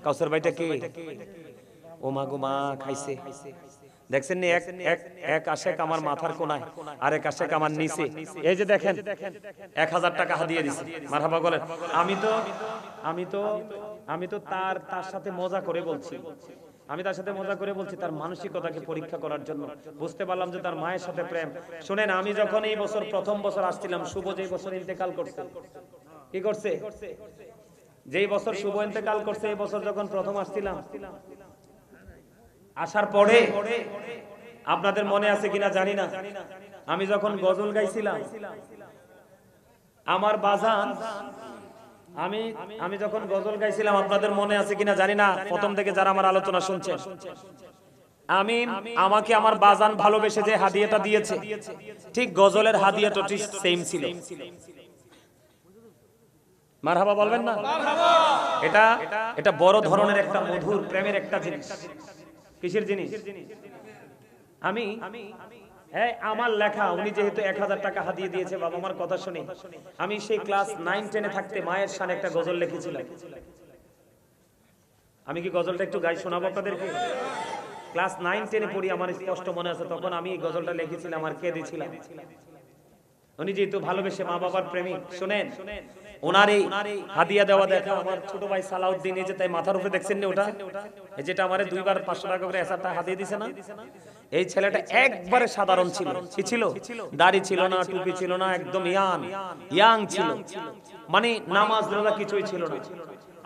কাউসার ভাইটা কে? ও মা গো মা, খাইছে। দেখছেন এক এক এক আশেক আমার মাথার কোনায়, আর এক আশেক আমার নিচে। এই যে দেখেন 1000 টাকা হাদিয়া দিছে। মারহাবা বলেন। আমি তো তার সাথে মজা করে বলছি। আমি তার সাথে মজা করে বলছি তার মানসিকতাকে পরীক্ষা করার জন্য। বুঝতে পারলাম যে তার মায়ের সাথে প্রেম। শুনেন, আমি যখন এই বছর প্রথম বছর আসছিলাম, শুভ যেই বছর ইন্তেকাল করছে, কি করছে? যেই বছর শুভ ইন্তেকাল করছে, এই বছর যখন প্রথম আসছিলাম, আসার পরে আপনাদের মনে আছে কিনা জানি না, আমি যখন গজল গাইছিলাম, আমার বাজান, আমি যখন গজল গাইছিলাম, আপনাদের মনে আছে কিনা জানি না, প্রথম থেকে যারা আমার আলোচনা শুনছেন, আমাকে আমার বাজান ভালোবেসে যে হাদিয়াটা দিয়েছে, ঠিক গজলের হাদিয়াটা ঠিক সেম ছিল। মারহাবা বলবেন না? এটা বড় ধরনের একটা মধুর প্রেমের একটা জিনিস। কিসের জিনিস? আমার লেখা, উনি যেহেতু 1000 টাকা হাদিয়া দিয়েছে, বাবা আমার কথা শুনে, আমি সেই ক্লাস 9-10 থাকতে মায়ের শানে একটা গজল লিখেছিলাম। আমি কি গজলটা একটু গাই শোনাবো আপনাদেরকে? ক্লাস 9-10 পড়ি, আমার স্পষ্ট মনে আছে, তখন আমি এই গজলটা লিখেছিলাম আর কেঁদেছিলাম। উনি যেহেতু ভালোবেসে মা বাবার প্রেমিক, শুনেন, ওনার এই হাদিয়া দেওয়া দেখা আমার ছোট ভাই সালাউদ্দিন, এই যে তাই মাথার উপরে দেখছেন না ওটা, এই যেটা আমারে 2বার 500 টাকা করে 1000 টাকা হাদিয়া দিছে না, এই ছেলেটা একবারে সাধারণ ছিল। কি ছিল? দাড়ি ছিল না, টুপি ছিল না, একদম ইয়াং ছিল, মানে নামাজ রোজা কিছুই ছিল না।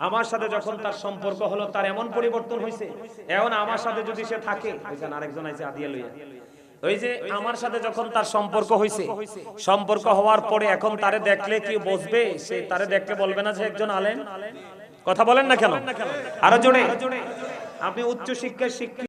আমার সাথে যখন তার সম্পর্ক হলো, তার এমন পরিবর্তন হয়েছে, এখন আমার সাথে যদি সে থাকে, ওইখানে আরেকজন আছে হাদিয়া লইয়া, ওই যে আমার সাথে যখন তার সম্পর্ক হয়েছে, সম্পর্ক হওয়ার পরে এখন তারে দেখলে কি বুঝবে? সে তারে দেখলে বলবে না যে একজন আলেম? কথা বলেন না কেন? আরো জোরে। আপনি উচ্চ শিক্ষায় শিক্ষিত